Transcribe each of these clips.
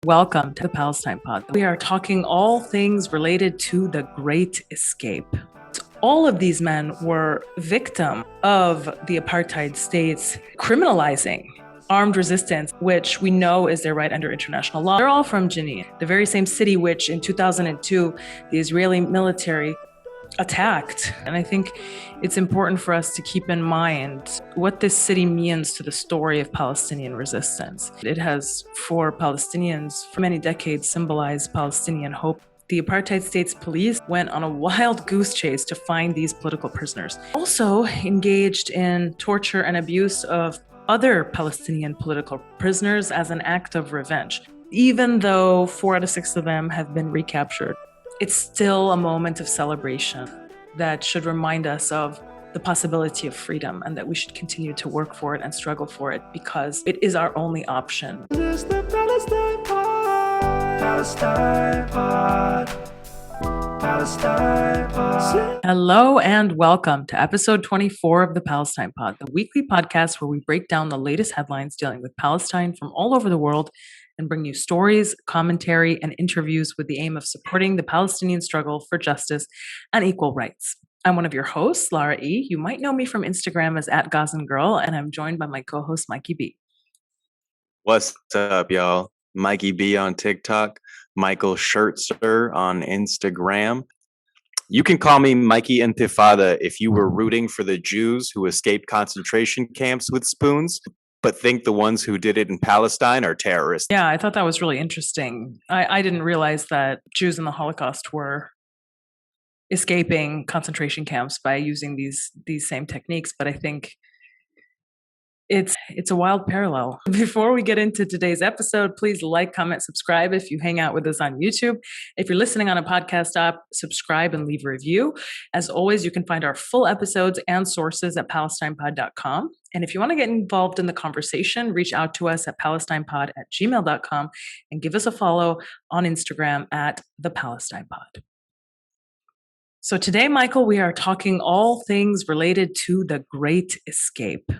Welcome to the Palestine Pod. We are talking all things related to the Great Escape. All of these men were victim of the apartheid states criminalizing armed resistance, which we know is their right under international law. They're all from Jenin, the very same city which in 2002 the Israeli military attacked. And I think it's important for us to keep in mind what this city means to the story of Palestinian resistance. It has, for Palestinians, for many decades symbolized Palestinian hope. The apartheid state's police went on a wild goose chase to find these political prisoners. Also engaged in torture and abuse of other Palestinian political prisoners as an act of revenge. Even though 4 out of 6 of them have been recaptured, it's still a moment of celebration that should remind us of the possibility of freedom and that we should continue to work for it and struggle for it because it is our only option. This is the Palestine Pod. Palestine Pod. Palestine Pod. Hello and welcome to episode 24 of the Palestine Pod, the weekly podcast where we break down the latest headlines dealing with Palestine from all over the world and bring you stories, commentary, and interviews with the aim of supporting the Palestinian struggle for justice and equal rights. I'm one of your hosts, Lara E. You might know me from Instagram as @GazanGirl, and I'm joined by my co-host, Mikey B. What's up, y'all? Mikey B on TikTok, Michael Schertzer on Instagram. You can call me Mikey Intifada if you were rooting for the Jews who escaped concentration camps with spoons, but think the ones who did it in Palestine are terrorists. Yeah, I thought that was really interesting. I didn't realize that Jews in the Holocaust were escaping concentration camps by using these same techniques, but I think it's a wild parallel. Before we get into today's episode, please like, comment, subscribe if you hang out with us on YouTube. If you're listening on a podcast app, subscribe and leave a review. As always, you can find our full episodes and sources at palestinepod.com. And if you want to get involved in the conversation, reach out to us at palestinepod@gmail.com and give us a follow on Instagram at the Palestine Pod. So today, Michael, we are talking all things related to the Great Escape.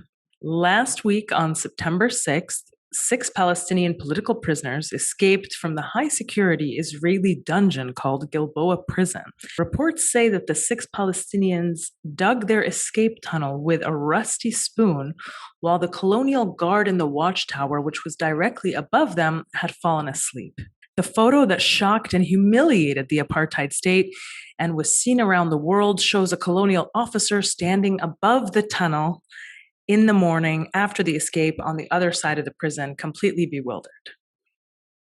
Last week on September 6th, 6 Palestinian political prisoners escaped from the high-security Israeli dungeon called Gilboa Prison. Reports say that the 6 Palestinians dug their escape tunnel with a rusty spoon, while the colonial guard in the watchtower, which was directly above them, had fallen asleep. The photo that shocked and humiliated the apartheid state and was seen around the world shows a colonial officer standing above the tunnel in the morning after the escape on the other side of the prison, completely bewildered.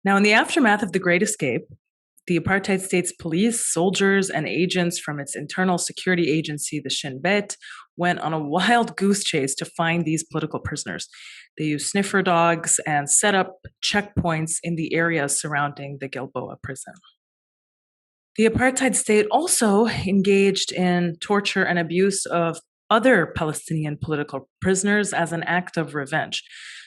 Now, in the aftermath of the Great Escape, the apartheid state's police, soldiers, and agents from its internal security agency, the Shin Bet, went on a wild goose chase to find these political prisoners. They used sniffer dogs and set up checkpoints in the areas surrounding the Gilboa prison. The apartheid state also engaged in torture and abuse of other Palestinian political prisoners as an act of revenge.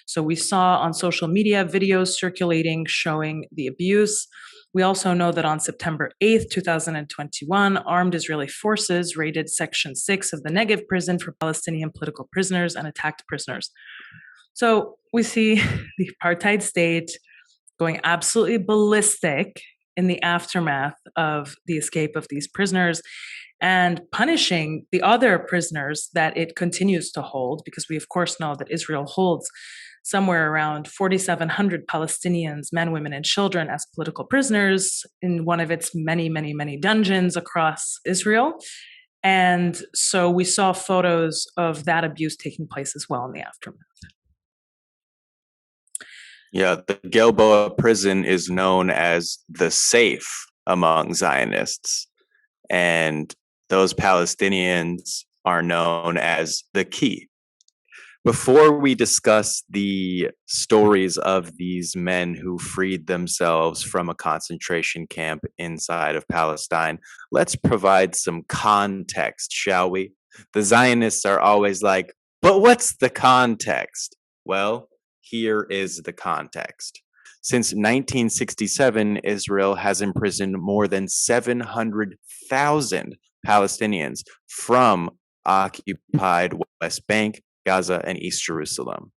So we saw on social media videos circulating showing the abuse. We also know that on September 8th, 2021, armed Israeli forces raided Section 6 of the Negev prison for Palestinian political prisoners and attacked prisoners. So we see the apartheid state going absolutely ballistic in the aftermath of the escape of these prisoners and punishing the other prisoners that it continues to hold, because we of course know that Israel holds somewhere around 4,700 Palestinians, men, women, and children as political prisoners in one of its many, many, many dungeons across Israel. And so we saw photos of that abuse taking place as well in the aftermath. Yeah, the Gilboa prison is known as the safe among Zionists, and those Palestinians are known as the key. Before we discuss the stories of these men who freed themselves from a concentration camp inside of Palestine, let's provide some context, shall we? The Zionists are always like, but what's the context? Well, here is the context. Since 1967, Israel has imprisoned more than 700,000 Palestinians from occupied West Bank, Gaza, and East Jerusalem.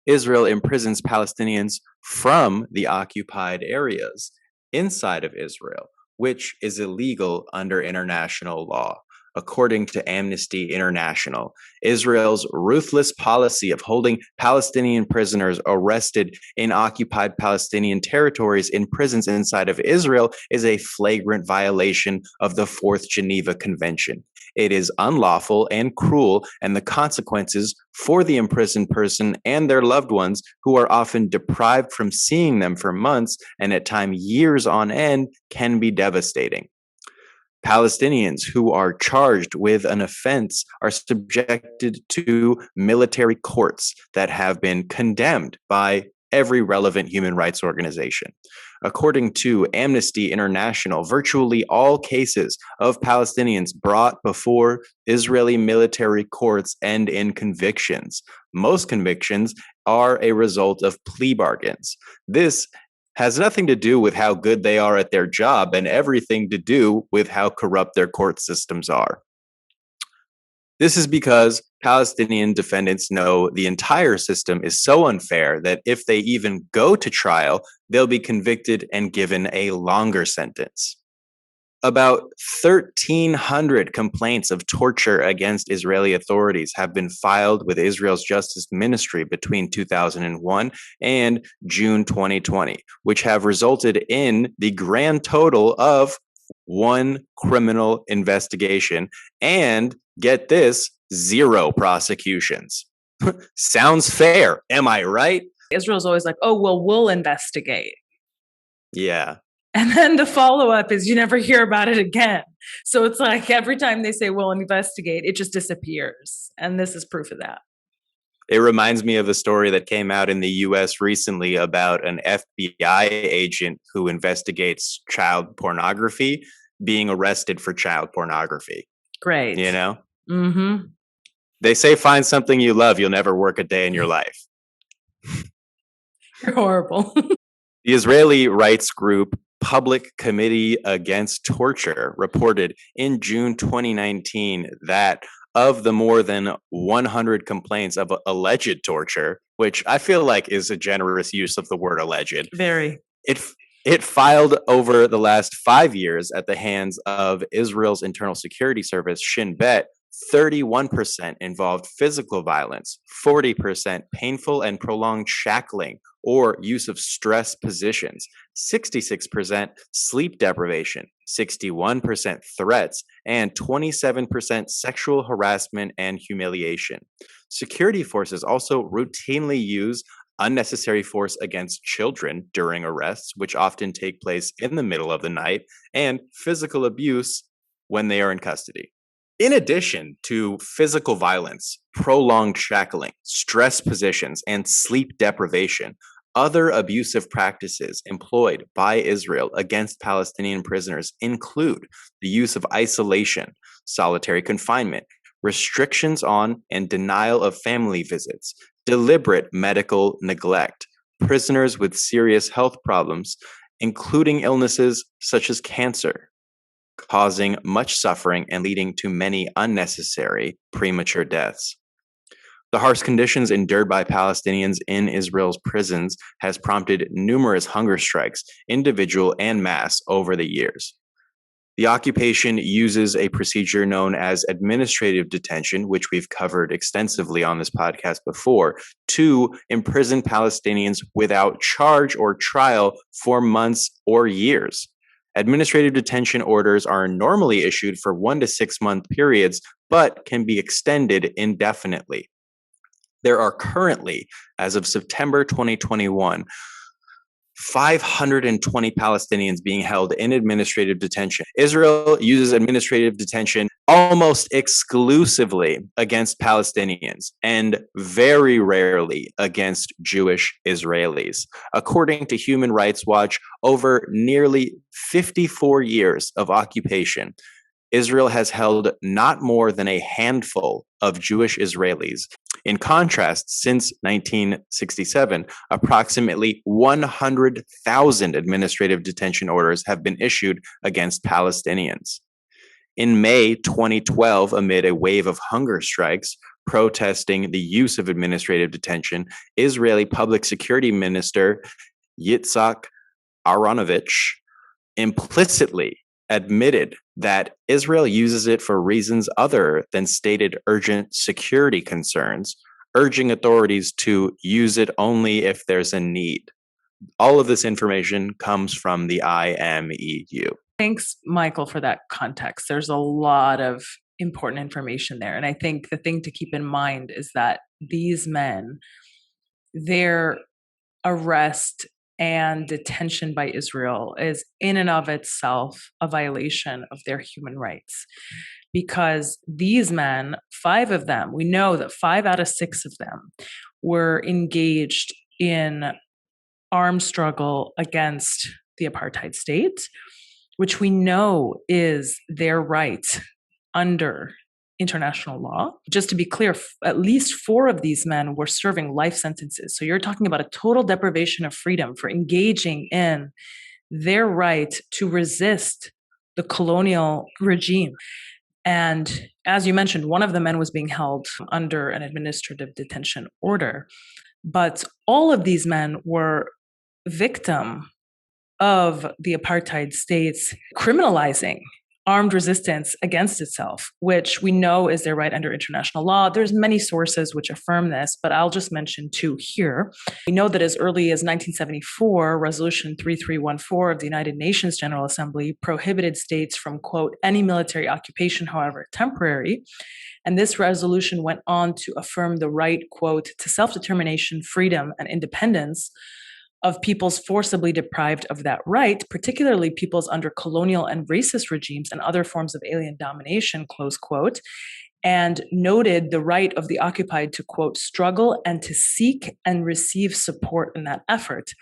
Israel imprisons Palestinians from the occupied areas inside of Israel, which is illegal under international law. According to Amnesty International, Israel's ruthless policy of holding Palestinian prisoners arrested in occupied Palestinian territories in prisons inside of Israel is a flagrant violation of the Fourth Geneva Convention. It is unlawful and cruel, and the consequences for the imprisoned person and their loved ones, who are often deprived from seeing them for months and at times years on end, can be devastating. Palestinians who are charged with an offense are subjected to military courts that have been condemned by every relevant human rights organization. According to Amnesty International, virtually all cases of Palestinians brought before Israeli military courts end in convictions. Most convictions are a result of plea bargains. This has nothing to do with how good they are at their job and everything to do with how corrupt their court systems are. This is because Palestinian defendants know the entire system is so unfair that if they even go to trial, they'll be convicted and given a longer sentence. About 1,300 complaints of torture against Israeli authorities have been filed with Israel's Justice Ministry between 2001 and June 2020, which have resulted in the grand total of one criminal investigation and, get this, 0 prosecutions. Sounds fair, am I right? Israel's always like, oh, well, we'll investigate. Yeah. And then the follow-up is you never hear about it again. So it's like every time they say we'll investigate, it just disappears. And this is proof of that. It reminds me of a story that came out in the US recently about an FBI agent who investigates child pornography being arrested for child pornography. Great. You know? Mm-hmm. They say find something you love, you'll never work a day in your life. You're horrible. The Israeli rights group Public Committee Against Torture reported in June 2019 that of the more than 100 complaints of alleged torture, which I feel like is a generous use of the word alleged. Very. It filed over the last 5 years at the hands of Israel's Internal Security Service, Shin Bet. 31% involved physical violence, 40% painful and prolonged shackling or use of stress positions, 66% sleep deprivation, 61% threats, and 27% sexual harassment and humiliation. Security forces also routinely use unnecessary force against children during arrests, which often take place in the middle of the night, and physical abuse when they are in custody. In addition to physical violence, prolonged shackling, stress positions, and sleep deprivation, other abusive practices employed by Israel against Palestinian prisoners include the use of isolation, solitary confinement, restrictions on and denial of family visits, deliberate medical neglect, prisoners with serious health problems, including illnesses such as cancer, causing much suffering and leading to many unnecessary premature deaths. The harsh conditions endured by Palestinians in Israel's prisons has prompted numerous hunger strikes, individual and mass, over the years. The occupation uses a procedure known as administrative detention, which we've covered extensively on this podcast before, to imprison Palestinians without charge or trial for months or years. Administrative detention orders are normally issued for 1 to 6 month periods, but can be extended indefinitely. There are currently, as of September 2021, 520 Palestinians being held in administrative detention. Israel uses administrative detention almost exclusively against Palestinians and very rarely against Jewish Israelis. According to Human Rights Watch, over nearly 54 years of occupation, Israel has held not more than a handful of Jewish Israelis. In contrast, since 1967, approximately 100,000 administrative detention orders have been issued against Palestinians. In May 2012, amid a wave of hunger strikes protesting the use of administrative detention, Israeli Public Security Minister Yitzhak Aronovich implicitly admitted that Israel uses it for reasons other than stated urgent security concerns, urging authorities to use it only if there's a need. All of this information comes from the IMEU. Thanks, Michael, for that context. There's a lot of important information there. And I think the thing to keep in mind is that these men, their arrest and detention by Israel is in and of itself a violation of their human rights. Because these men, 5 of them, we know that 5 out of 6 of them were engaged in armed struggle against the apartheid state, which we know is their right under international law. Just to be clear, at least 4 of these men were serving life sentences. So you're talking about a total deprivation of freedom for engaging in their right to resist the colonial regime. And as you mentioned, one of the men was being held under an administrative detention order. But all of these men were victim of the apartheid state's criminalizing armed resistance against itself, which we know is their right under international law. There's many sources which affirm this, but I'll just mention 2 here. We know that as early as 1974, Resolution 3314 of the United Nations General Assembly prohibited states from, quote, any military occupation, however temporary. And this resolution went on to affirm the right, quote, to self-determination, freedom, and independence of peoples forcibly deprived of that right, particularly peoples under colonial and racist regimes and other forms of alien domination, close quote, and noted the right of the occupied to, quote, struggle and to seek and receive support in that effort.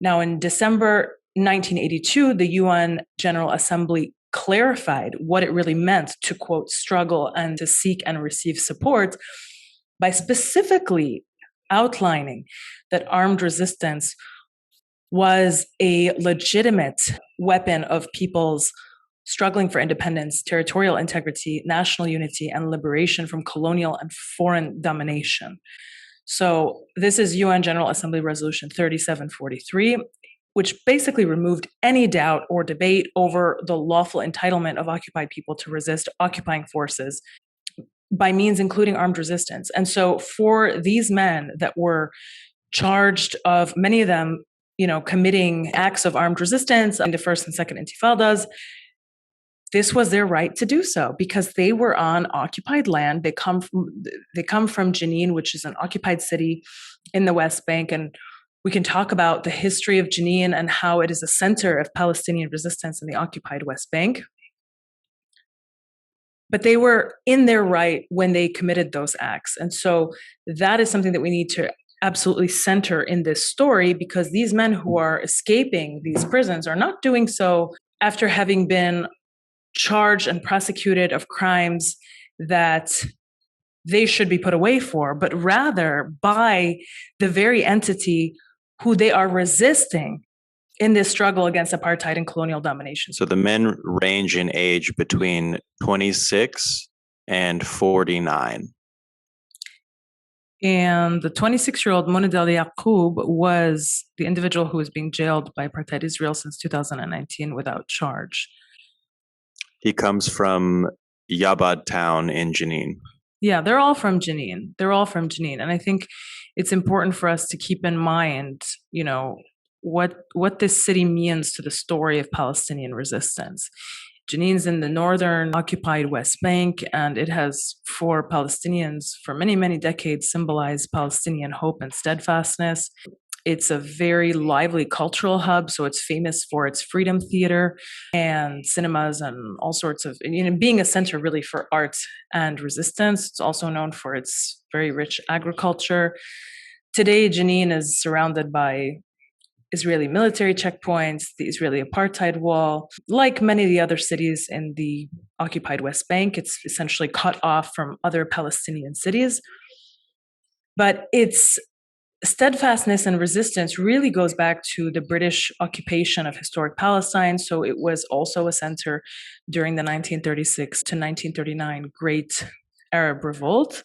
Now, in December 1982, the UN General Assembly clarified what it really meant to, quote, struggle and to seek and receive support by specifically outlining that armed resistance was a legitimate weapon of peoples struggling for independence, territorial integrity, national unity, and liberation from colonial and foreign domination. So this is UN General Assembly Resolution 3743, which basically removed any doubt or debate over the lawful entitlement of occupied people to resist occupying forces by means including armed resistance. And so for these men that were charged of, many of them, committing acts of armed resistance in the first and second intifadas, this was their right to do so because they were on occupied land. They come from Jenin, which is an occupied city in the West Bank. And we can talk about the history of Jenin and how it is a center of Palestinian resistance in the occupied West Bank. But they were in their right when they committed those acts. And so that is something that we need to absolutely center in this story, because these men who are escaping these prisons are not doing so after having been charged and prosecuted of crimes that they should be put away for, but rather by the very entity who they are resisting in this struggle against apartheid and colonial domination. So the men range in age between 26 and 49. And the 26-year-old Moned El Yaqub was the individual who was being jailed by apartheid Israel since 2019 without charge. He comes from Yabad town in Jenin. Yeah, they're all from Jenin. And I think it's important for us to keep in mind, what this city means to the story of Palestinian resistance. Jenin's in the northern occupied West Bank, and it has, for Palestinians, for many, many decades, symbolized Palestinian hope and steadfastness. It's a very lively cultural hub, so it's famous for its freedom theater and cinemas and all sorts of, being a center really for art and resistance. It's also known for its very rich agriculture. Today, Jenin is surrounded by Israeli military checkpoints, the Israeli apartheid wall. Like many of the other cities in the occupied West Bank, it's essentially cut off from other Palestinian cities. But its steadfastness and resistance really goes back to the British occupation of historic Palestine. So it was also a center during the 1936 to 1939 Great Arab Revolt.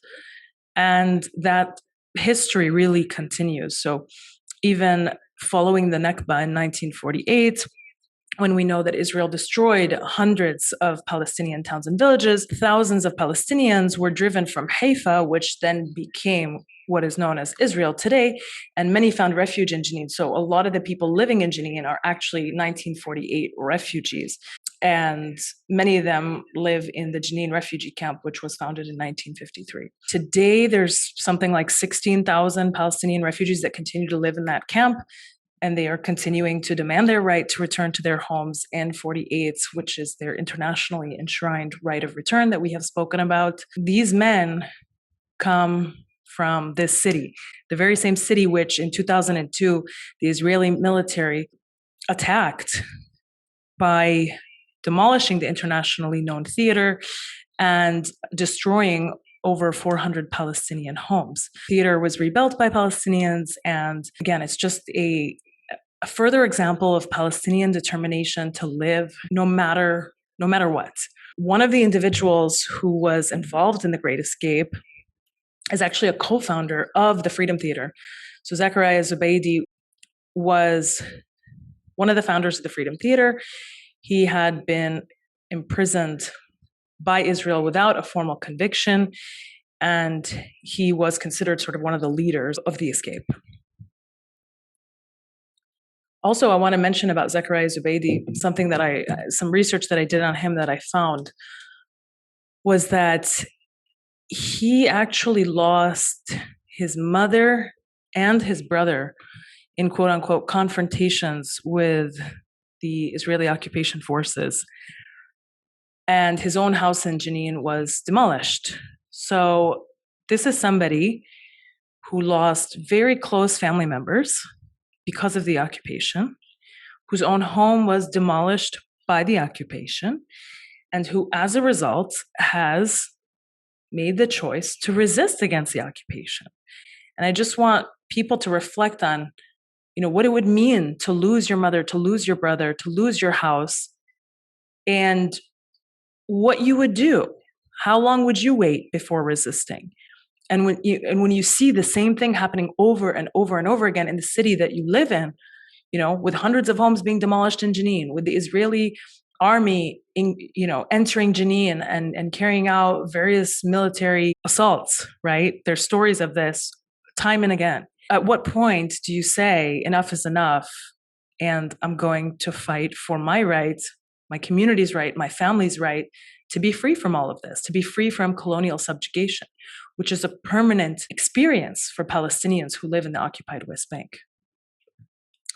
And that history really continues. So even following the Nakba in 1948, when we know that Israel destroyed hundreds of Palestinian towns and villages, thousands of Palestinians were driven from Haifa, which then became what is known as Israel today, and many found refuge in Jenin. So a lot of the people living in Jenin are actually 1948 refugees, and many of them live in the Jenin refugee camp, which was founded in 1953. Today, there's something like 16,000 Palestinian refugees that continue to live in that camp, and they are continuing to demand their right to return to their homes in 48, which is their internationally enshrined right of return that we have spoken about. These men come from this city, the very same city which in 2002, the Israeli military attacked by demolishing the internationally known theater and destroying over 400 Palestinian homes. The theater was rebuilt by Palestinians, and again, it's just a further example of Palestinian determination to live no matter what. One of the individuals who was involved in the Great Escape is actually a co-founder of the Freedom Theater. So Zakaria Zubeldi was one of the founders of the Freedom Theater. He had been imprisoned by Israel without a formal conviction, and he was considered sort of one of the leaders of the escape. Also, I want to mention about Zakaria Zubeldi, some research that I did on him that I found was that he actually lost his mother and his brother in quote unquote confrontations with the Israeli occupation forces. And his own house in Jenin was demolished. So this is somebody who lost very close family members because of the occupation, whose own home was demolished by the occupation, and who, as a result, has made the choice to resist against the occupation. And I just want people to reflect on, what it would mean to lose your mother, to lose your brother, to lose your house, and what you would do. How long would you wait before resisting? And when you see the same thing happening over and over and over again in the city that you live in, with hundreds of homes being demolished in Jenin, with the Israeli army, entering Jenin and carrying out various military assaults, right? There's stories of this time and again. At what point do you say enough is enough, and I'm going to fight for my right, my community's right, my family's right, to be free from all of this, to be free from colonial subjugation, which is a permanent experience for Palestinians who live in the occupied West Bank.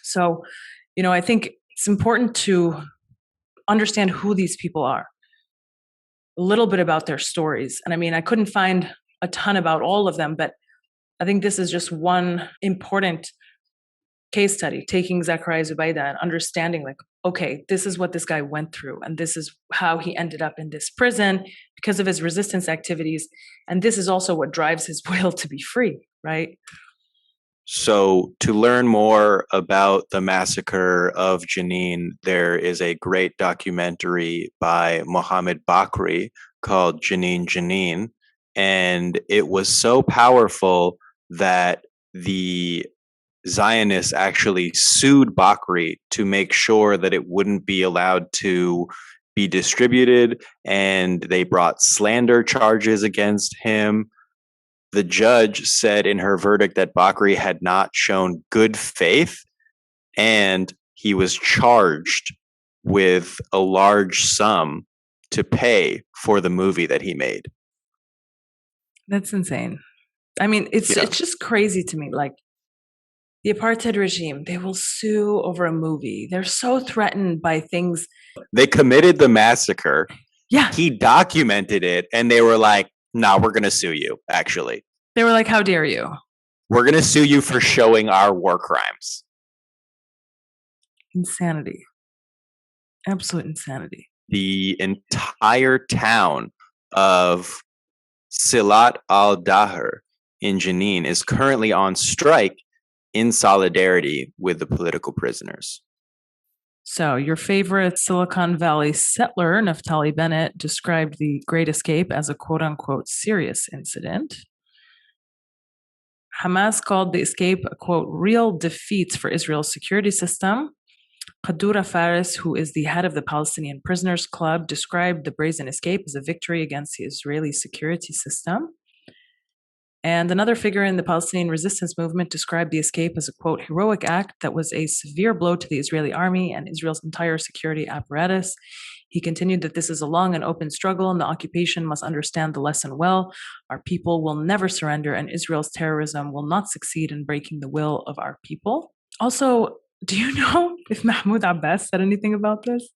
So, I think it's important to understand who these people are, a little bit about their stories. And I couldn't find a ton about all of them, but I think this is just one important case study, taking Zakaria Zubeldi and understanding okay, this is what this guy went through, and this is how he ended up in this prison because of his resistance activities. And this is also what drives his will to be free, right? So to learn more about the massacre of Jenin, there is a great documentary by Mohammed Bakri called Jenin, Jenin. And it was so powerful that the Zionists actually sued Bakri to make sure that it wouldn't be allowed to be distributed, and they brought slander charges against him. The judge said in her verdict that Bakri had not shown good faith, and he was charged with a large sum to pay for the movie that he made. That's insane. It's just crazy to me. The apartheid regime, they will sue over a movie. They're so threatened by things. They committed the massacre. Yeah. He documented it, and they were like, "Nah, we're going to sue you, actually." They were like, "How dare you? We're going to sue you for showing our war crimes." Insanity. Absolute insanity. The entire town of Silat al-Dahr in Jenin is currently on strike in solidarity with the political prisoners. So, your favorite Silicon Valley settler, Naftali Bennett, described the Great Escape as a quote unquote serious incident. Hamas called the escape a quote real defeat for Israel's security system. Qadura Faris, who is the head of the Palestinian Prisoners Club, described the brazen escape as a victory against the Israeli security system. And another figure in the Palestinian resistance movement described the escape as a quote heroic act that was a severe blow to the Israeli army and Israel's entire security apparatus. He continued that this is a long and open struggle, and the occupation must understand the lesson well. Our people will never surrender, and Israel's terrorism will not succeed in breaking the will of our people. Also, do you know if Mahmoud Abbas said anything about this?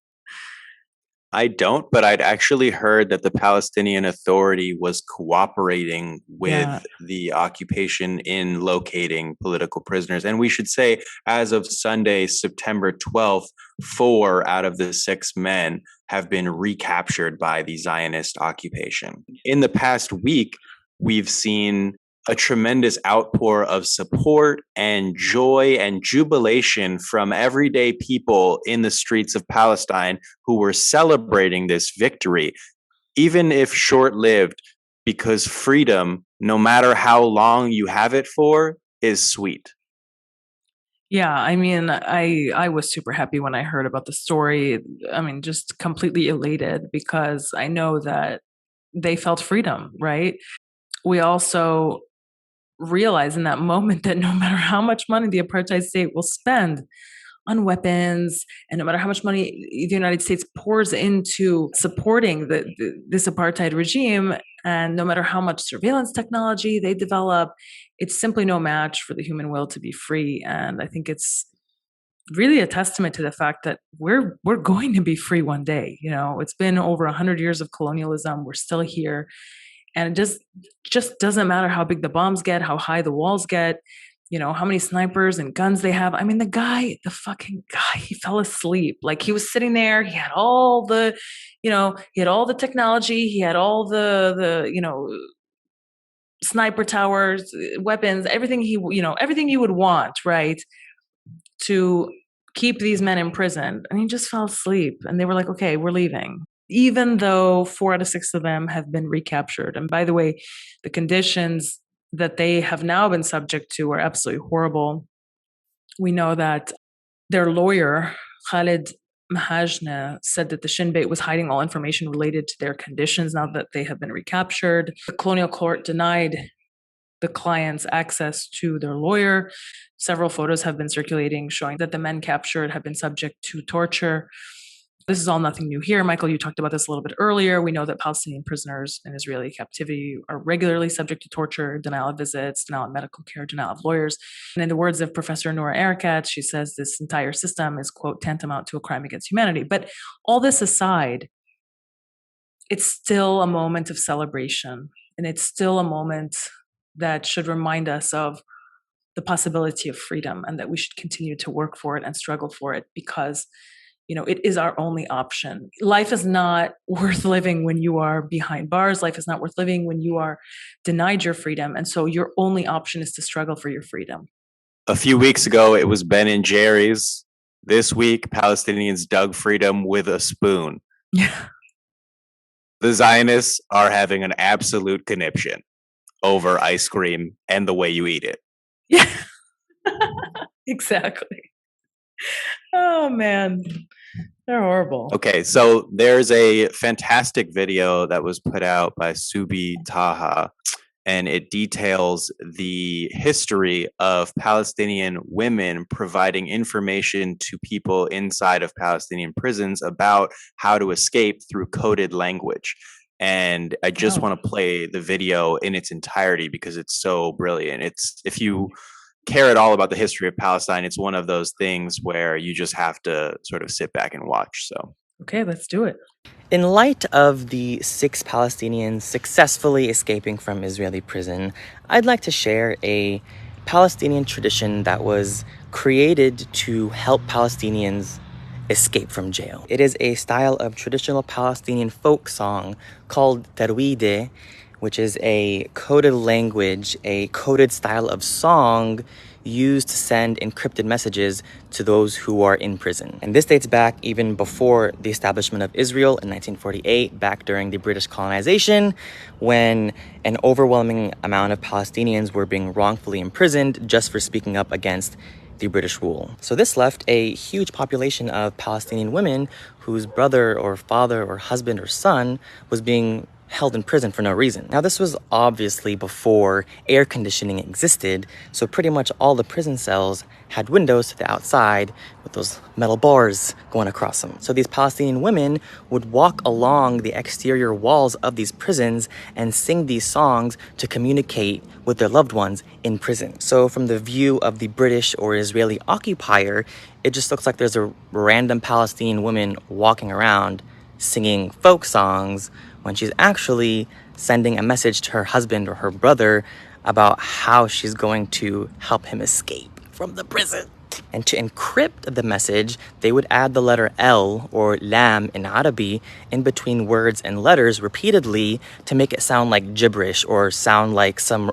I don't, but I'd actually heard that the Palestinian Authority was cooperating with the occupation in locating political prisoners. And we should say, as of Sunday, September 12th, 4 out of the 6 men have been recaptured by the Zionist occupation. In the past week, we've seen a tremendous outpour of support and joy and jubilation from everyday people in the streets of Palestine who were celebrating this victory, even if short-lived, because freedom, no matter how long you have it for, is sweet. Yeah, I mean, I was super happy when I heard about the story. I mean, just completely elated because I know that they felt freedom, right? We also realize in that moment that no matter how much money the apartheid state will spend on weapons, and no matter how much money the United States pours into supporting this apartheid regime, and no matter how much surveillance technology they develop, it's simply no match for the human will to be free. And I think it's really a testament to the fact that we're going to be free one day. You know, it's been over 100 years of colonialism. We're still here. And it just doesn't matter how big the bombs get, how high the walls get, you know, how many snipers and guns they have. I mean, the fucking guy, he fell asleep. Like, he was sitting there, he had all the, you know, he had all the technology, he had all the, you know, sniper towers, weapons, everything everything you would want, right? To keep these men imprisoned. And he just fell asleep. And they were like, okay, we're leaving. Even though 4 out of 6 of them have been recaptured. And by the way, the conditions that they have now been subject to are absolutely horrible. We know that their lawyer, Khalid Mahajna, said that the Shin Bet was hiding all information related to their conditions now that they have been recaptured. The colonial court denied the clients access to their lawyer. Several photos have been circulating showing that the men captured have been subject to torture. This is all nothing new here. Michael, you talked about this a little bit earlier. We know that Palestinian prisoners in Israeli captivity are regularly subject to torture, denial of visits, denial of medical care, denial of lawyers. And in the words of Professor Noura Erakat, she says this entire system is, quote, tantamount to a crime against humanity. But all this aside, it's still a moment of celebration. And it's still a moment that should remind us of the possibility of freedom and that we should continue to work for it and struggle for it because, you know, it is our only option. Life is not worth living when you are behind bars. Life is not worth living when you are denied your freedom. And so your only option is to struggle for your freedom. A few weeks ago, it was Ben and Jerry's. This week, Palestinians dug freedom with a spoon. Yeah. The Zionists are having an absolute conniption over ice cream and the way you eat it. Yeah. Exactly. Oh, man. They're horrible. Okay, so there's a fantastic video that was put out by Subi Taha, and it details the history of Palestinian women providing information to people inside of Palestinian prisons about how to escape through coded language. And I just want to play the video in its entirety because it's so brilliant. If you care at all about the history of Palestine, it's one of those things where you just have to sort of sit back and watch. So, okay, let's do it. In light of the 6 Palestinians successfully escaping from Israeli prison, I'd like to share a Palestinian tradition that was created to help Palestinians escape from jail. It is a style of traditional Palestinian folk song called tarwide, which is a coded language, a coded style of song used to send encrypted messages to those who are in prison. And this dates back even before the establishment of Israel in 1948, back during the British colonization, when an overwhelming amount of Palestinians were being wrongfully imprisoned just for speaking up against the British rule. So this left a huge population of Palestinian women whose brother or father or husband or son was being held in prison for no reason. Now, this was obviously before air conditioning existed, so pretty much all the prison cells had windows to the outside with those metal bars going across them. So these Palestinian women would walk along the exterior walls of these prisons and sing these songs to communicate with their loved ones in prison. So from the view of the British or Israeli occupier, it just looks like there's a random Palestinian woman walking around singing folk songs when she's actually sending a message to her husband or her brother about how she's going to help him escape from the prison. And to encrypt the message, they would add the letter L or lam in Arabi in between words and letters repeatedly to make it sound like gibberish or sound like some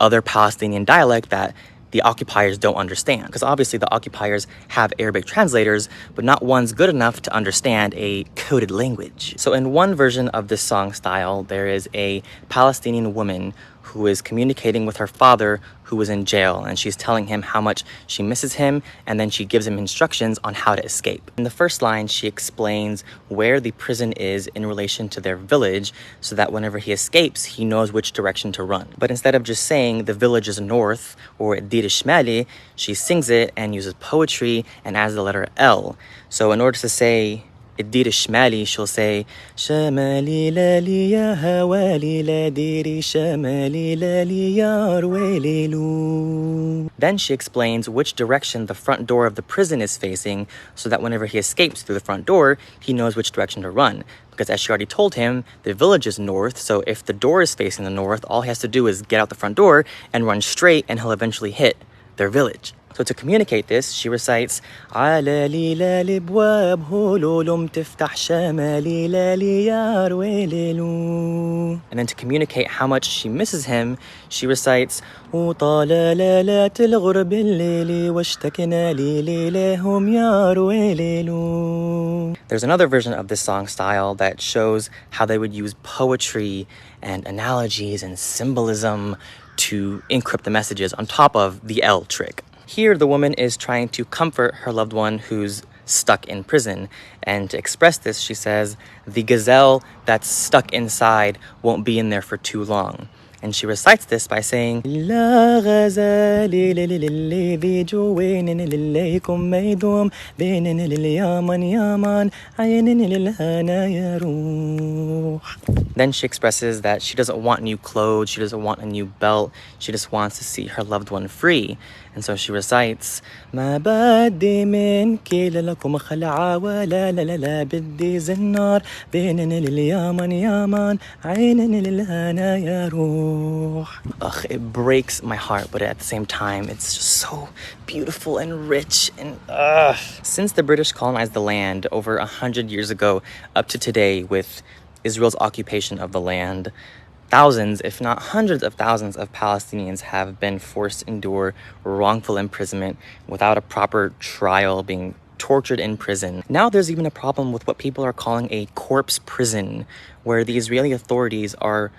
other Palestinian dialect that the occupiers don't understand. Because obviously the occupiers have Arabic translators, but not one's good enough to understand a coded language. So in one version of this song style, there is a Palestinian woman who is communicating with her father who was in jail, and she's telling him how much she misses him, and then she gives him instructions on how to escape. In the first line, she explains where the prison is in relation to their village, so that whenever he escapes, he knows which direction to run. But instead of just saying the village is north or Dir Shmali, she sings it and uses poetry and adds the letter L. So in order to say الدير الشمالي, she'll say شمالي لالي يا هوالي لا ديري شمالي لالي يا رويلي لو. Then she explains which direction the front door of the prison is facing, so that whenever he escapes through the front door, he knows which direction to run. Because as she already told him, the village is north, so if the door is facing the north, all he has to do is get out the front door and run straight, and he'll eventually hit their village. So to communicate this, she recites على ليلى الابواب هلولم تفتح شمالي لالي يا رويلي لو. And then to communicate how much she misses him, she recites وطال ليلات الغرب الليلي واشتكنا لي ليلهم يا رويلي لو. There's another version of this song style that shows how they would use poetry and analogies and symbolism to encrypt the messages on top of the L trick. Here, the woman is trying to comfort her loved one who's stuck in prison. And to express this, she says, the gazelle that's stuck inside won't be in there for too long. And she recites this by saying, لا غزالي للي جوين لليكم ميدوم بين لليامن يامان عين للهنا يروح. Then she expresses that she doesn't want new clothes, she doesn't want a new belt, she just wants to see her loved one free. And so she recites, ما بدي منك لكم خلعة ولا لا لا لا بدي زنار بين لليامن يامان عين للهنا يروح. Ugh, it breaks my heart, but at the same time, it's just so beautiful and rich. And since the British colonized the land over 100 years ago up to today with Israel's occupation of the land, thousands, if not hundreds of thousands of Palestinians have been forced to endure wrongful imprisonment without a proper trial, being tortured in prison. Now there's even a problem with what people are calling a corpse prison, where the Israeli authorities are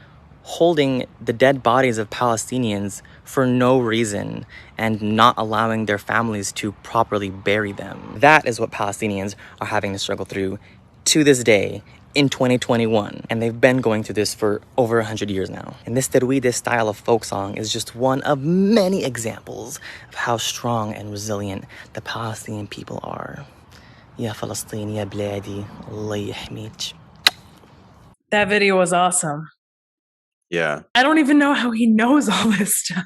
holding the dead bodies of Palestinians for no reason and not allowing their families to properly bury them. That is what Palestinians are having to struggle through to this day in 2021. And they've been going through this for over 100 years now. And this Terwide style of folk song is just one of many examples of how strong and resilient the Palestinian people are. Ya Falastin, ya Bladi, Allah yahmik. That video was awesome. Yeah. I don't even know how he knows all this stuff.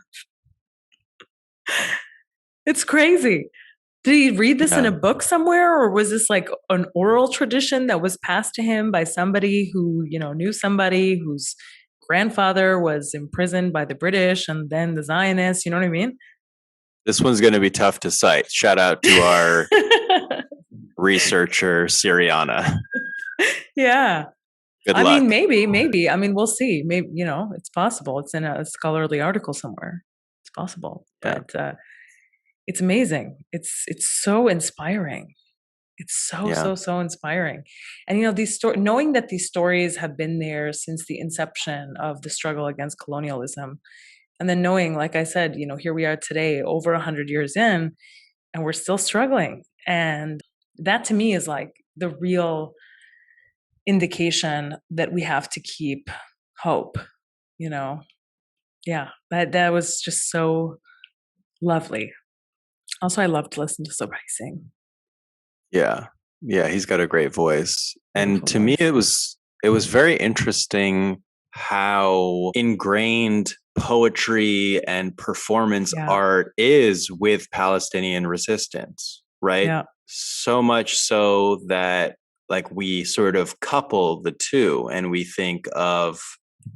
It's crazy. Did he read this in a book somewhere, or was this like an oral tradition that was passed to him by somebody who, knew somebody whose grandfather was imprisoned by the British and then the Zionists? You know what I mean? This one's going to be tough to cite. Shout out to our researcher, Siriana. Yeah. Good luck. Maybe. I mean, we'll see. Maybe, it's possible. It's in a scholarly article somewhere. It's possible. Yeah. But it's amazing. It's so inspiring. It's so, Yeah. so, so inspiring. And, these knowing that these stories have been there since the inception of the struggle against colonialism, and then knowing, like I said, here we are today, over 100 years in, and we're still struggling. And that to me is like the real indication that we have to keep hope, Yeah, that was just so lovely. Also, I love to listen to Sobri sing. Yeah. Yeah, he's got a great voice. And Beautiful to me voice. it was very interesting how ingrained poetry and performance Yeah. art is with Palestinian resistance, right? Yeah. So much so that like we sort of couple the two and we think of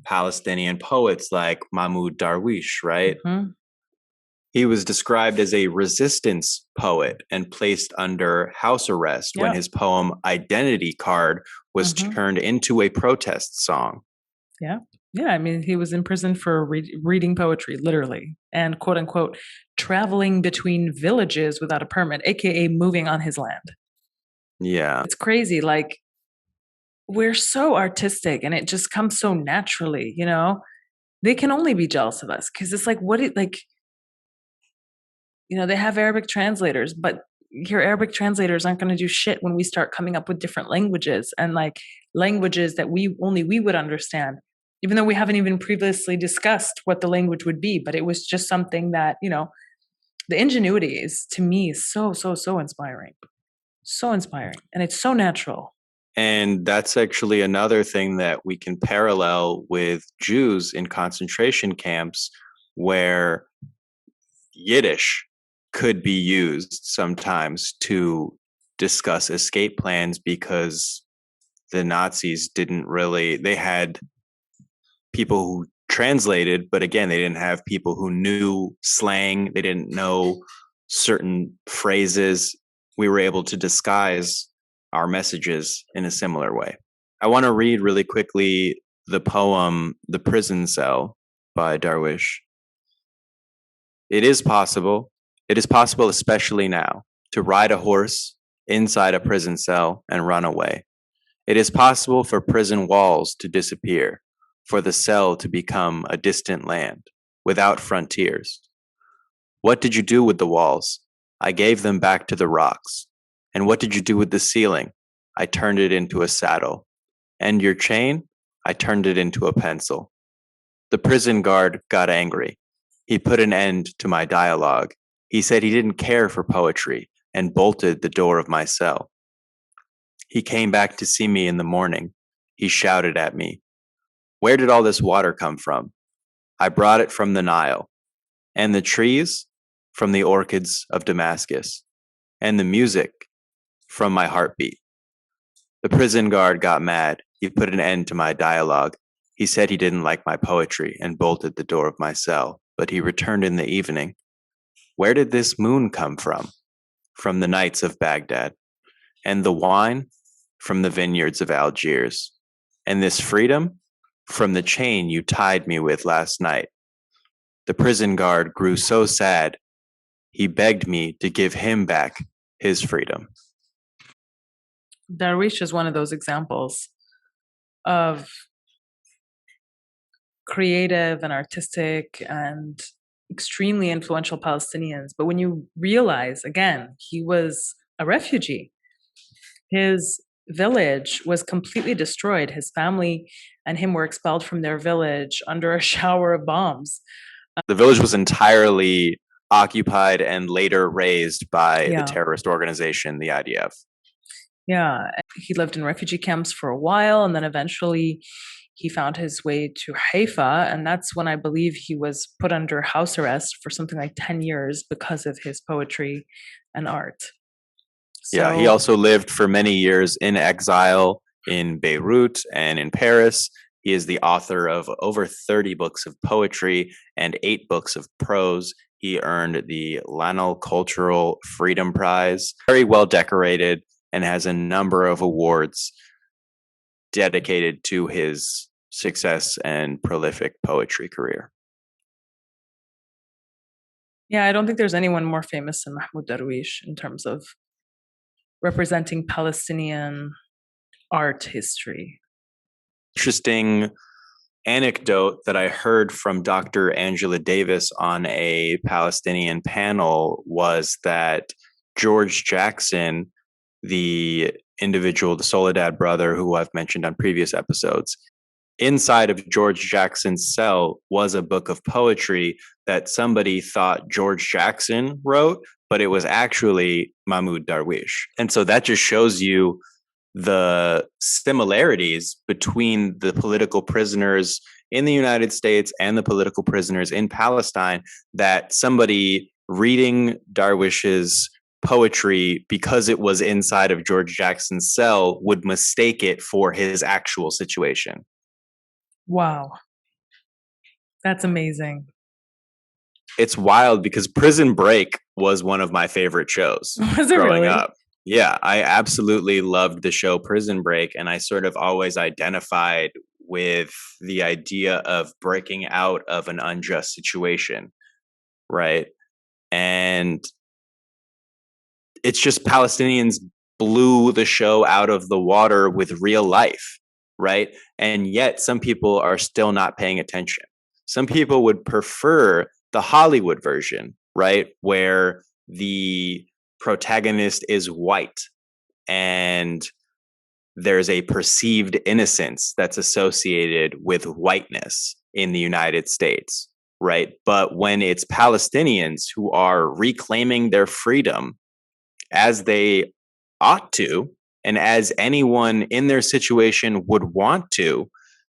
Palestinian poets like Mahmoud Darwish, right? Mhm. He was described as a resistance poet and placed under house arrest when Yeah. his poem Identity Card was Mhm. turned into a protest song. Yeah. Yeah. I mean, he was in prison for reading poetry, literally, and quote unquote, traveling between villages without a permit, AKA moving on his land. Yeah. It's crazy. Like, we're so artistic and it just comes so naturally, They can only be jealous of us because it's like, they have Arabic translators, but your Arabic translators aren't going to do shit when we start coming up with different languages and like languages that we would understand, even though we haven't even previously discussed what the language would be. But it was just something that, the ingenuity is to me so, so, so inspiring. So inspiring. And it's so natural. And that's actually another thing that we can parallel with Jews in concentration camps where Yiddish could be used sometimes to discuss escape plans because the Nazis they had people who translated, but again, they didn't have people who knew slang. They didn't know certain phrases. We were able to disguise our messages in a similar way. I want to read really quickly the poem The Prison Cell by Darwish. It is possible especially now, to ride a horse inside a prison cell and run away. It is possible for prison walls to disappear, for the cell to become a distant land, without frontiers. What did you do with the walls? I gave them back to the rocks. And what did you do with the ceiling? I turned it into a saddle. And your chain? I turned it into a pencil. The prison guard got angry. He put an end to my dialogue. He said he didn't care for poetry and bolted the door of my cell. He came back to see me in the morning. He shouted at me, "Where did all this water come from?" I brought it from the Nile. And the trees? From the orchids of Damascus. And the music? From my heartbeat. The prison guard got mad. He put an end to my dialogue. He said he didn't like my poetry and bolted the door of my cell, but he returned in the evening. Where did this moon come from? From the nights of Baghdad. And the wine? From the vineyards of Algiers. And this freedom? From the chain you tied me with last night. The prison guard grew so sad, he begged me to give him back his freedom. Darwish is one of those examples of creative and artistic and extremely influential Palestinians. But when you realize, again, he was a refugee, his village was completely destroyed. His family and him were expelled from their village under a shower of bombs. The village was entirely occupied and later razed by the Yeah. terrorist organization, the IDF. Yeah, he lived in refugee camps for a while, and then eventually he found his way to Haifa, and that's when I believe he was put under house arrest for something like 10 years because of his poetry and art. Yeah, he also lived for many years in exile in Beirut and in Paris. He is the author of over 30 books of poetry and 8 books of prose. He earned the Lanel Cultural Freedom Prize, very well decorated, and has a number of awards dedicated to his success and prolific poetry career. Yeah, I don't think there's anyone more famous than Mahmoud Darwish in terms of representing Palestinian art history. Interesting anecdote that I heard from Dr. Angela Davis on a Palestinian panel was that George Jackson, the individual, the Soledad brother who I've mentioned on previous episodes, inside of George Jackson's cell was a book of poetry that somebody thought George Jackson wrote, but it was actually Mahmoud Darwish. And so that just shows you the similarities between the political prisoners in the United States and the political prisoners in Palestine, that somebody reading Darwish's poetry because it was inside of George Jackson's cell would mistake it for his actual situation. Wow. That's amazing. It's wild because Prison Break was one of my favorite shows Was it growing really? up. Yeah, I absolutely loved the show Prison Break, and I sort of always identified with the idea of breaking out of an unjust situation, right? And it's just Palestinians blew the show out of the water with real life, right? And yet some people are still not paying attention. Some people would prefer the Hollywood version, right? Where the protagonist is white and there's a perceived innocence that's associated with whiteness in the United States, right? But when it's Palestinians who are reclaiming their freedom as they ought to, and as anyone in their situation would want to,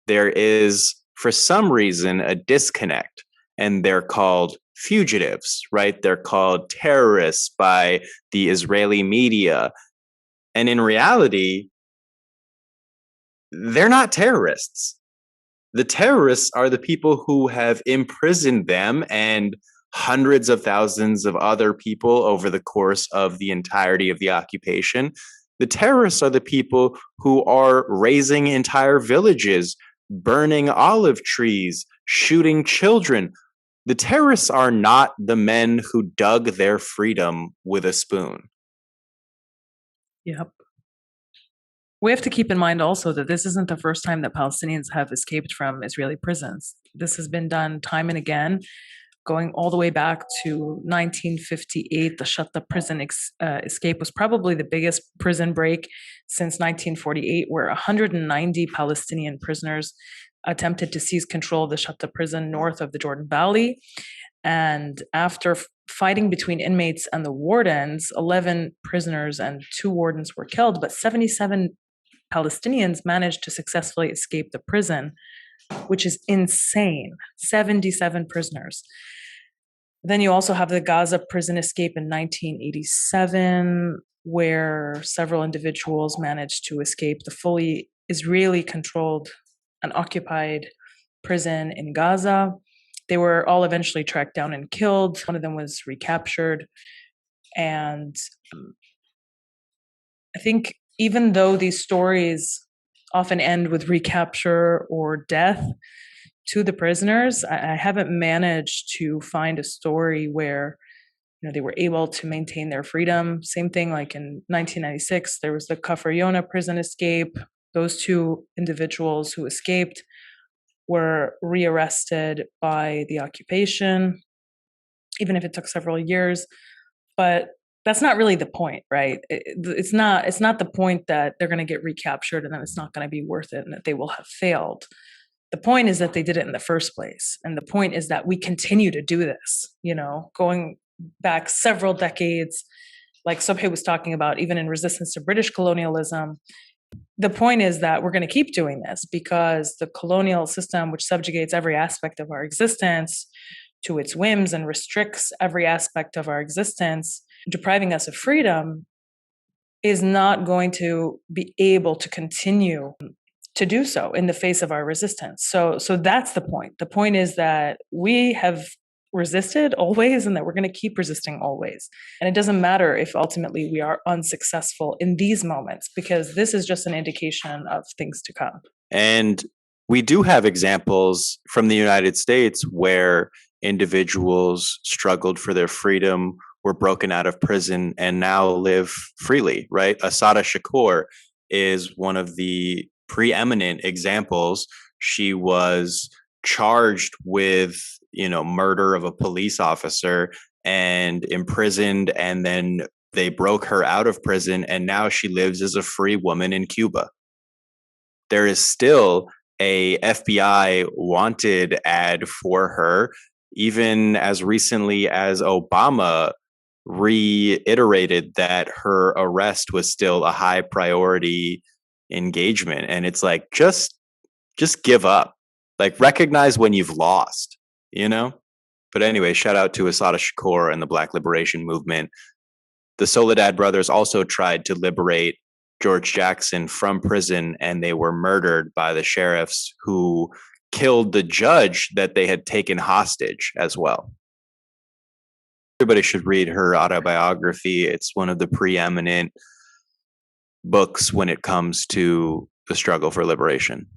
there is, for some reason, a disconnect. And they're called fugitives, right? They're called terrorists by the Israeli media. And in reality, they're not terrorists. The terrorists are the people who have imprisoned them and hundreds of thousands of other people over the course of the entirety of the occupation. The terrorists are the people who are razing entire villages, burning olive trees, shooting children. The terrorists are not the men who dug their freedom with a spoon. Yep. We have to keep in mind also that this isn't the first time that Palestinians have escaped from Israeli prisons. This has been done time and again, going all the way back to 1958. The Shatta prison escape was probably the biggest prison break since 1948, where 190 Palestinian prisoners attempted to seize control of the Shatta prison north of the Jordan Valley. And after fighting between inmates and the wardens, 11 prisoners and 2 wardens were killed, but 77 Palestinians managed to successfully escape the prison, which is insane. 77 prisoners. Then you also have the Gaza prison escape in 1987, where several individuals managed to escape the fully Israeli-controlled and occupied prison in Gaza. They were all eventually tracked down and killed. One of them was recaptured. And I think even though these stories often end with recapture or death to the prisoners, I haven't managed to find a story where they were able to maintain their freedom. Same thing like in 1996, there was the Kafr Yona prison escape. Those 2 individuals who escaped were rearrested by the occupation, even if it took several years. But that's not really the point, right? It's not the point that they're going to get recaptured and then it's not going to be worth it and that they will have failed. The point is that they did it in the first place. And the point is that we continue to do this, going back several decades, like Subhi was talking about, even in resistance to British colonialism. The point is that we're going to keep doing this because the colonial system, which subjugates every aspect of our existence to its whims and restricts every aspect of our existence, depriving us of freedom, is not going to be able to continue to do so in the face of our resistance. So that's the point. The point is that we have resisted always and that we're going to keep resisting always. And it doesn't matter if ultimately we are unsuccessful in these moments, because this is just an indication of things to come. And we do have examples from the United States where individuals struggled for their freedom, were broken out of prison, and now live freely, right? Asada Shakur is one of the preeminent examples. She was charged with, murder of a police officer and imprisoned, and then they broke her out of prison, and now she lives as a free woman in Cuba. There is still a FBI wanted ad for her, even as recently as Obama reiterated that her arrest was still a high priority engagement. And it's like, just give up. Like, recognize when you've lost, But anyway, shout out to Asada Shakur and the Black Liberation Movement. The Soledad brothers also tried to liberate George Jackson from prison, and they were murdered by the sheriffs who killed the judge that they had taken hostage as well. Everybody should read her autobiography. It's one of the preeminent books when it comes to the struggle for liberation.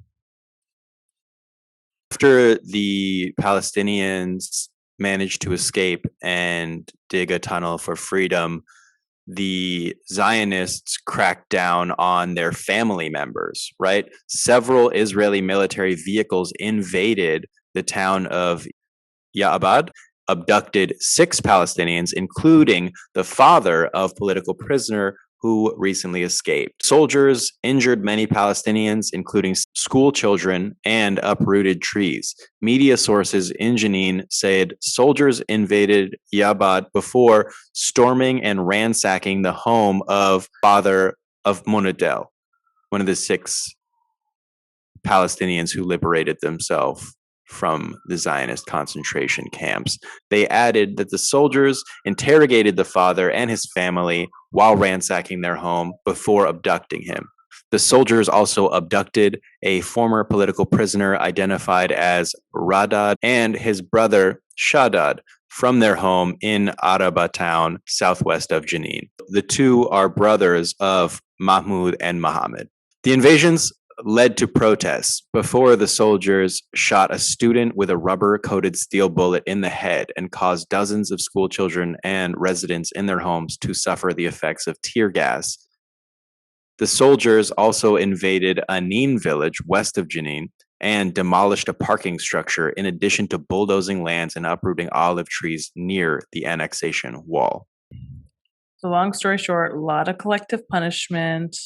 After the Palestinians managed to escape and dig a tunnel for freedom, the Zionists cracked down on their family members, right? Several Israeli military vehicles invaded the town of Ya'abad, abducted 6 Palestinians, including the father of political prisoner who recently escaped. Soldiers injured many Palestinians, including school children and uprooted trees. Media sources in Jenin said soldiers invaded Ya'abad before storming and ransacking the home of father of Munadel, one of the 6 Palestinians who liberated themselves from the Zionist concentration camps. They added that the soldiers interrogated the father and his family while ransacking their home before abducting him. The soldiers also abducted a former political prisoner identified as Radad and his brother Shadad from their home in Araba town, southwest of Jenin. The two are brothers of Mahmoud and Mohammed. The invasions led to protests before the soldiers shot a student with a rubber-coated steel bullet in the head and caused dozens of school children and residents in their homes to suffer the effects of tear gas. The soldiers also invaded Anin village west of Jenin and demolished a parking structure in addition to bulldozing lands and uprooting olive trees near the annexation wall. So long story short, a lot of collective punishment,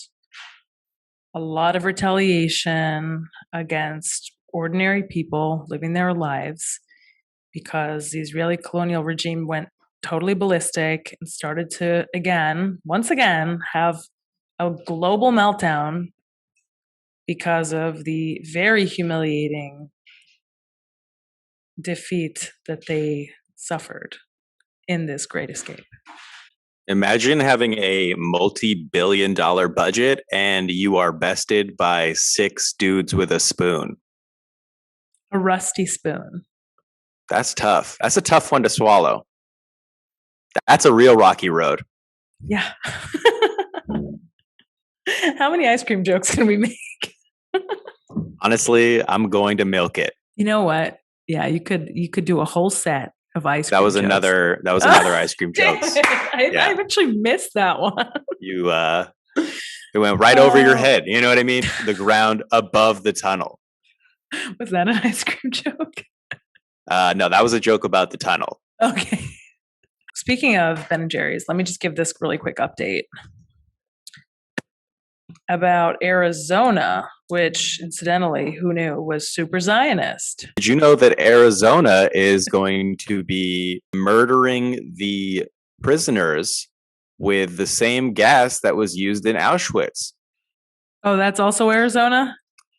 a lot of retaliation against ordinary people living their lives because the Israeli colonial regime went totally ballistic and started to, once again, have a global meltdown because of the very humiliating defeat that they suffered in this Great Escape. Imagine having a multi-billion-dollar budget and you are bested by 6 dudes with a spoon. A rusty spoon. That's tough. That's a tough one to swallow. That's a real rocky road. Yeah. How many ice cream jokes can we make? Honestly, I'm going to milk it. You know what? Yeah, you could do a whole set of ice cream. That was jokes. another ice cream jokes. I actually missed that one. It went right over your head. You know what I mean? The ground above the tunnel. Was that an ice cream joke? No, that was a joke about the tunnel. Okay. Speaking of Ben & Jerry's, let me just give this really quick update about Arizona, which incidentally, who knew, was super Zionist. Did you know that Arizona is going to be murdering the prisoners with the same gas that was used in Auschwitz? Oh, that's also Arizona?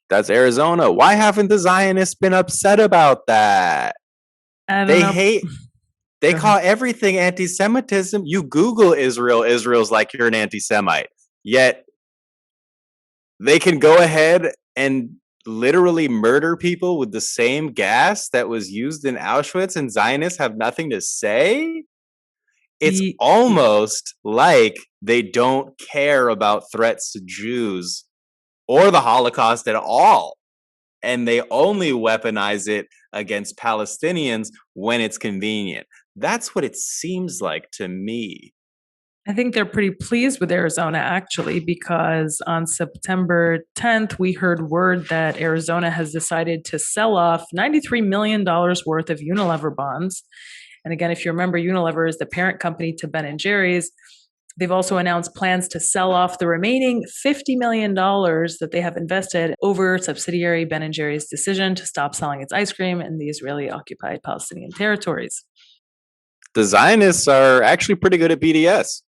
That's Arizona. Why haven't the Zionists been upset about that? They call everything anti-Semitism. You Google Israel, Israel's like you're an anti-Semite. Yet they can go ahead and literally murder people with the same gas that was used in Auschwitz, and Zionists have nothing to say? It's almost like they don't care about threats to Jews or the Holocaust at all. and they only weaponize it against Palestinians when it's convenient. That's what it seems like to me. I think they're pretty pleased with Arizona, actually, because on September 10th, we heard word that Arizona has decided to sell off $93 million worth of Unilever bonds. And again, if you remember, Unilever is the parent company to Ben & Jerry's. They've also announced plans to sell off the remaining $50 million that they have invested over subsidiary Ben & Jerry's decision to stop selling its ice cream in the Israeli-occupied Palestinian territories. The Zionists are actually pretty good at BDS.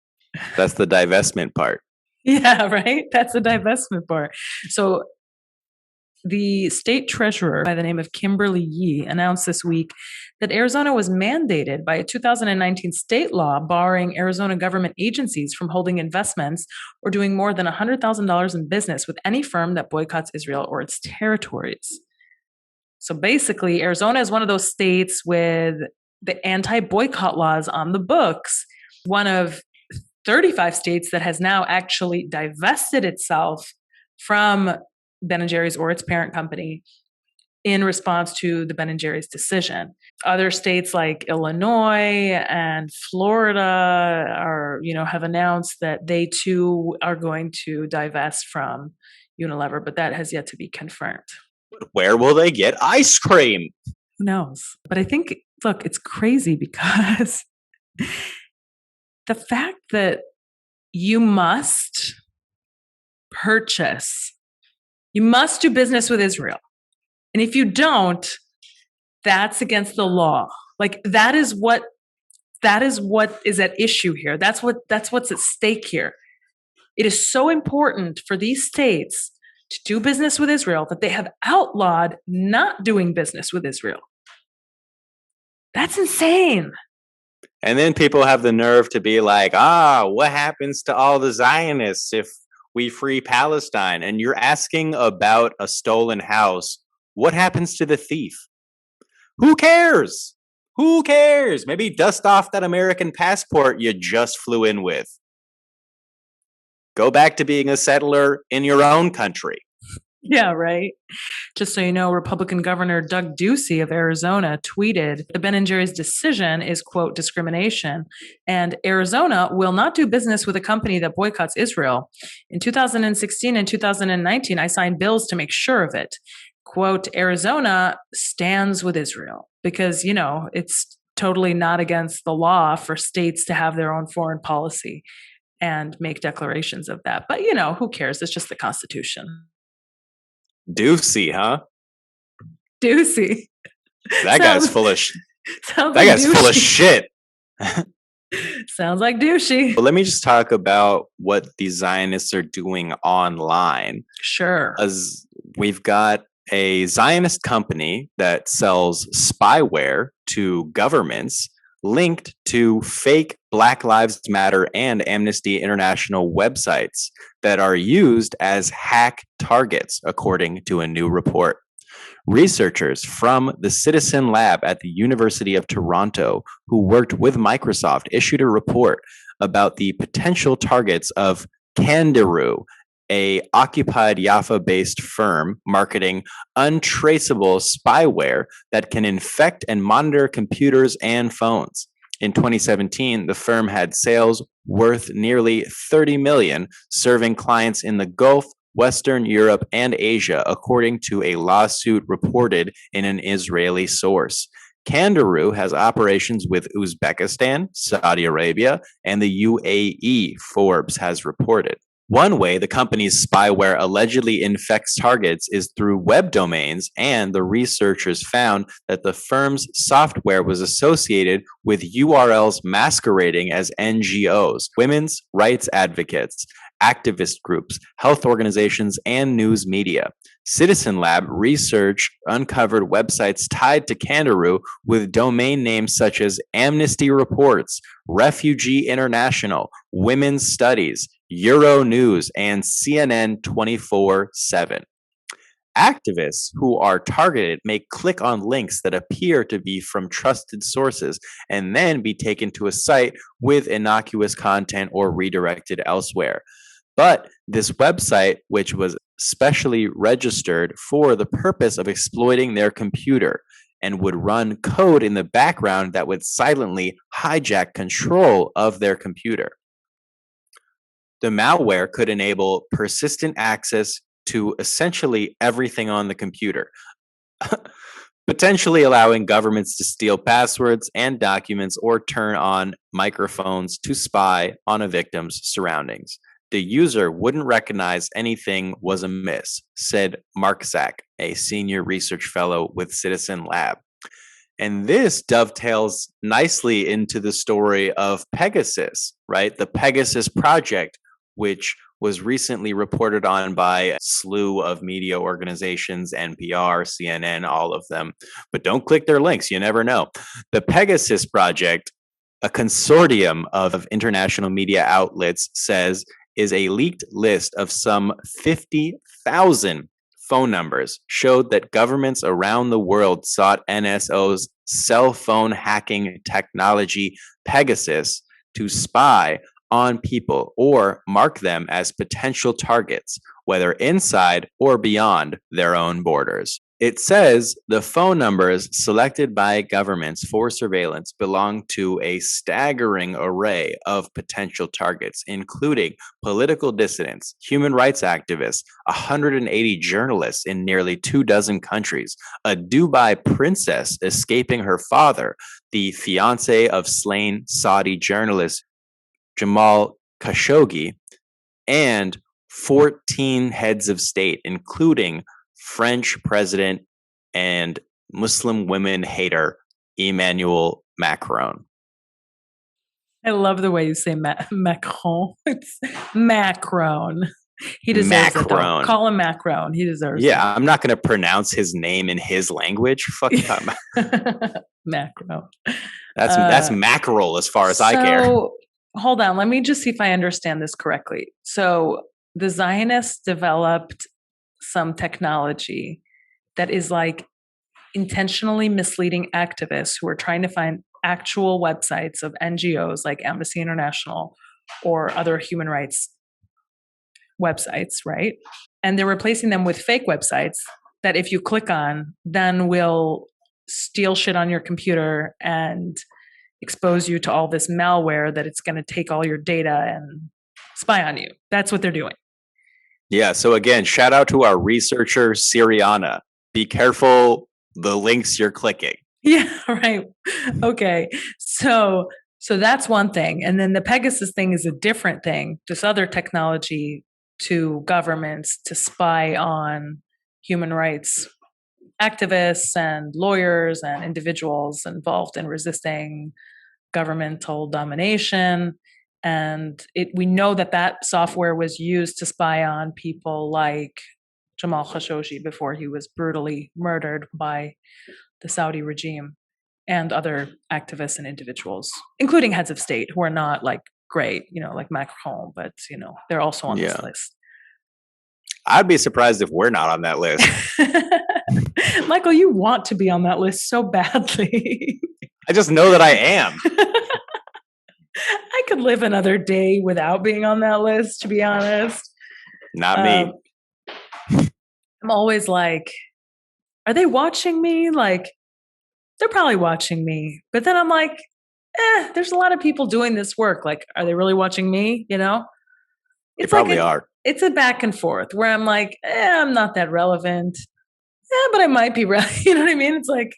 That's the divestment part. Yeah, right? That's the divestment part. So the state treasurer by the name of Kimberly Yee announced this week that Arizona was mandated by a 2019 state law barring Arizona government agencies from holding investments or doing more than $100,000 in business with any firm that boycotts Israel or its territories. So basically, Arizona is one of those states with the anti-boycott laws on the books, one of 35 states that has now actually divested itself from Ben & Jerry's or its parent company in response to the Ben & Jerry's decision. Other states like Illinois and Florida have announced that they too are going to divest from Unilever, but that has yet to be confirmed. Where will they get ice cream? Who knows? But I think, look, it's crazy because the fact that you must do business with Israel. And if you don't, that's against the law. Like that is what is at issue here. That's what's at stake here. It is so important for these states to do business with Israel that they have outlawed not doing business with Israel. That's insane. And then people have the nerve to be like, what happens to all the Zionists if we free Palestine? And you're asking about a stolen house. What happens to the thief? Who cares? Who cares? Maybe dust off that American passport you just flew in with. Go back to being a settler in your own country. Yeah, right. Just so you know, Republican Governor Doug Ducey of Arizona tweeted, the Ben & Jerry's decision is, quote, discrimination, and Arizona will not do business with a company that boycotts Israel. In 2016 and 2019, I signed bills to make sure of it. Quote, Arizona stands with Israel because, it's totally not against the law for states to have their own foreign policy and make declarations of that. But, who cares? It's just the Constitution. Ducey, huh? Ducey. That guy's full of shit. Sounds like douchey. But let me just talk about what the Zionists are doing online. Sure. As we've got a Zionist company that sells spyware to governments linked to fake Black Lives Matter and Amnesty International websites that are used as hack targets, according to a new report. Researchers from the Citizen Lab at the University of Toronto, who worked with Microsoft, issued a report about the potential targets of Kangaroo, a occupied Jaffa-based firm marketing untraceable spyware that can infect and monitor computers and phones. In 2017, the firm had sales worth nearly $30 million, serving clients in the Gulf, Western Europe, and Asia, according to a lawsuit reported in an Israeli source. Kangaroo has operations with Uzbekistan, Saudi Arabia, and the UAE, Forbes has reported. One way the company's spyware allegedly infects targets is through web domains, and the researchers found that the firm's software was associated with URLs masquerading as NGOs, women's rights advocates, activist groups, health organizations, and news media. Citizen Lab research uncovered websites tied to Kangaroo with domain names such as Amnesty Reports, Refugee International, Women's Studies, Euro News, and CNN 24/7. Activists who are targeted may click on links that appear to be from trusted sources and then be taken to a site with innocuous content or redirected elsewhere. But this website, which was specially registered for the purpose of exploiting their computer and would run code in the background that would silently hijack control of their computer. The malware could enable persistent access to essentially everything on the computer, potentially allowing governments to steal passwords and documents or turn on microphones to spy on a victim's surroundings. The user wouldn't recognize anything was amiss, said Mark Zak, a senior research fellow with Citizen Lab. And this dovetails nicely into the story of Pegasus, right? The Pegasus Project, which was recently reported on by a slew of media organizations, NPR, CNN, all of them. But don't click their links, you never know. The Pegasus Project, a consortium of international media outlets, says is a leaked list of some 50,000 phone numbers showed that governments around the world sought NSO's cell phone hacking technology, Pegasus, to spy on people or mark them as potential targets, whether inside or beyond their own borders. It says the phone numbers selected by governments for surveillance belong to a staggering array of potential targets, including political dissidents, human rights activists, 180 journalists in nearly 24 countries, a Dubai princess escaping her father, the fiancé of slain Saudi journalist Jamal Khashoggi, and 14 heads of state, including French president and Muslim women hater Emmanuel Macron. I love the way you say Macron. It's Macron. He deserves it, though. Macron. Call him Macron. He deserves Yeah, I'm not going to pronounce his name in his language. Fuck him. it. Macron. That's mackerel as far as I care. So, hold on. Let me just see if I understand this correctly. So, the Zionists developed some technology that is like intentionally misleading activists who are trying to find actual websites of NGOs like Amnesty International or other human rights websites, right? And they're replacing them with fake websites that if you click on, then will steal shit on your computer and expose you to all this malware that it's going to take all your data and spy on you. That's what they're doing. Yeah, so again, shout out to our researcher, Siriana. Be careful the links you're clicking. Yeah, right. Okay. So that's one thing. And then the Pegasus thing is a different thing. This other technology to governments to spy on human rights activists and lawyers and individuals involved in resisting governmental domination. And we know that software was used to spy on people like Jamal Khashoggi before he was brutally murdered by the Saudi regime and other activists and individuals, including heads of state who are not like great, like Macron, but they're also on this list. I'd be surprised if we're not on that list. Michael, you want to be on that list so badly. I just know that I am. I could live another day without being on that list, to be honest. Not me. I'm always like, are they watching me? Like, they're probably watching me. But then I'm like, there's a lot of people doing this work. Like, are they really watching me? They It's probably like are. It's a back and forth where I'm like, I'm not that relevant. But I might be relevant. You know what I mean? It's like,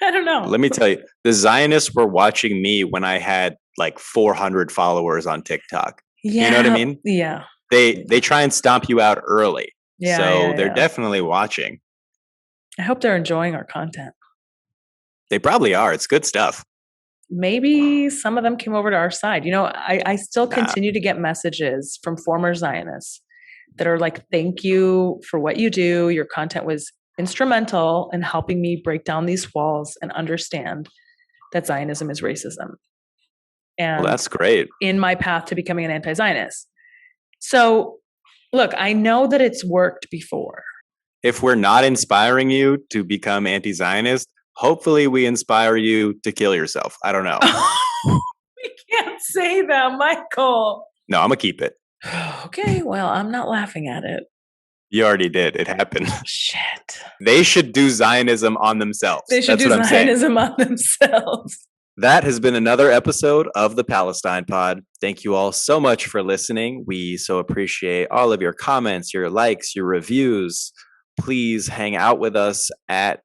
I don't know. Let me tell you, the Zionists were watching me when I had like 400 followers on TikTok. Yeah. You know what I mean? Yeah. They try and stomp you out early. Yeah. So they're definitely watching. I hope they're enjoying our content. They probably are. It's good stuff. Maybe some of them came over to our side. I still continue to get messages from former Zionists that are like, thank you for what you do. Your content was instrumental in helping me break down these walls and understand that Zionism is racism. And well, that's great. In my path to becoming an anti-Zionist. So, look, I know that it's worked before. If we're not inspiring you to become anti-Zionist, hopefully we inspire you to kill yourself. I don't know. We can't say that, Michael. No, I'm going to keep it. Okay, well, I'm not laughing at it. You already did. It happened. Shit. They should do Zionism on themselves. They should That's do what I'm saying. Zionism on themselves. That has been another episode of the Palestine Pod. Thank you all so much for listening. We so appreciate all of your comments, your likes, your reviews. Please hang out with us at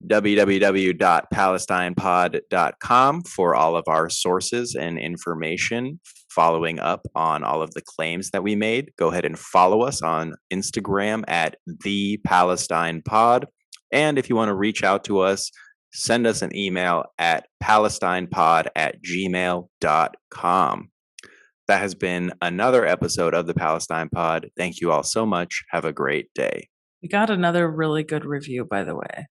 www.palestinepod.com for all of our sources and information following up on all of the claims that we made. Go ahead and follow us on Instagram at the Palestine Pod. And if you want to reach out to us, send us an email at palestinepod@gmail.com. That has been another episode of the Palestine Pod. Thank you all so much. Have a great day. We got another really good review, by the way.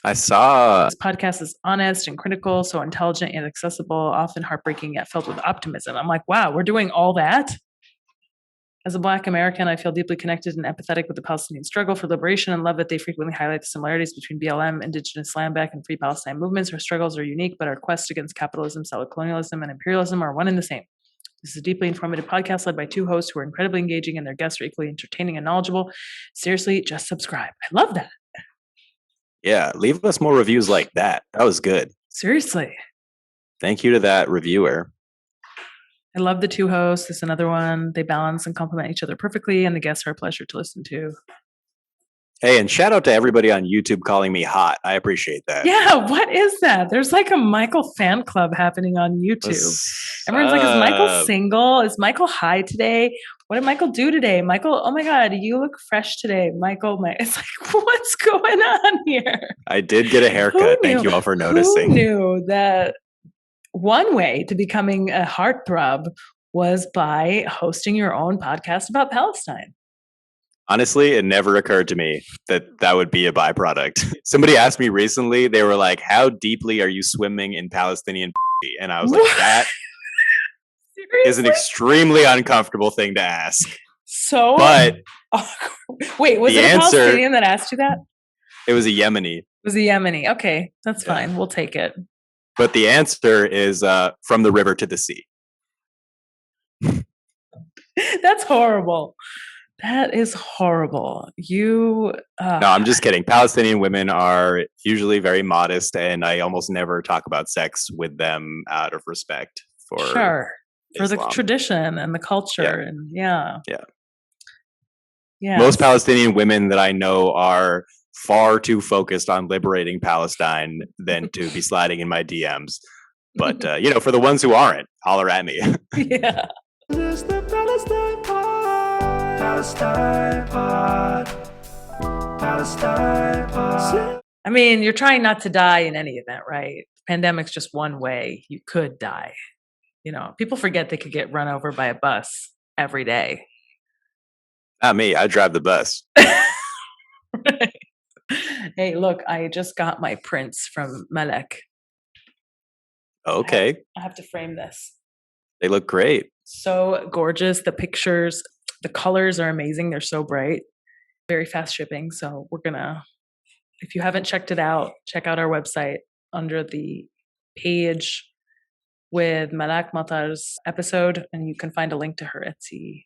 I saw. This podcast is honest and critical, so intelligent and accessible, often heartbreaking yet filled with optimism. I'm like, wow, we're doing all that? As a Black American, I feel deeply connected and empathetic with the Palestinian struggle for liberation and love that they frequently highlight the similarities between BLM, indigenous land back, and Free Palestine movements. Our struggles are unique, but our quest against capitalism, settler colonialism, and imperialism are one and the same. This is a deeply informative podcast led by two hosts who are incredibly engaging, and their guests are equally entertaining and knowledgeable. Seriously, just subscribe. I love that. Yeah, leave us more reviews like that. That was good. Seriously. Thank you to that reviewer. I love the two hosts. There's another one. They balance and complement each other perfectly, and the guests are a pleasure to listen to. Hey, and shout out to everybody on YouTube calling me hot. I appreciate that. Yeah, what is that? There's like a Michael fan club happening on YouTube. Everyone's like, is Michael single? Is Michael high today? What did Michael do today? Michael, oh my God, you look fresh today. Michael, it's like, what's going on here? I did get a haircut. Thank you all for noticing. Who knew that one way to becoming a heartthrob was by hosting your own podcast about Palestine? Honestly, it never occurred to me that that would be a byproduct. Somebody asked me recently, they were like, how deeply are you swimming in Palestinian And I was like, that is an extremely uncomfortable thing to ask. So, but wait, was it a Palestinian that asked you that? It was a Yemeni. It was a Yemeni. Okay, that's fine. We'll take it. But the answer is from the river to the sea. That's horrible. That is horrible. You. No, I'm just kidding. Palestinian women are usually very modest, and I almost never talk about sex with them out of respect for for Islam. the tradition and the culture, and yeah. Most Palestinian women that I know are far too focused on liberating Palestine than to be sliding in my DMs. But for the ones who aren't, holler at me. Yeah. This is the Palestine Pod. Palestine Pod. Palestine Pod. I mean, you're trying not to die in any event, right? Pandemic's just one way you could die. People forget they could get run over by a bus every day. Not me. I drive the bus. Right. Hey, look, I just got my prints from Malek. Okay. I have to frame this. They look great. So gorgeous. The pictures, the colors are amazing. They're so bright. Very fast shipping. So if you haven't checked it out, check out our website under the page with Malak Matar's episode, and you can find a link to her Etsy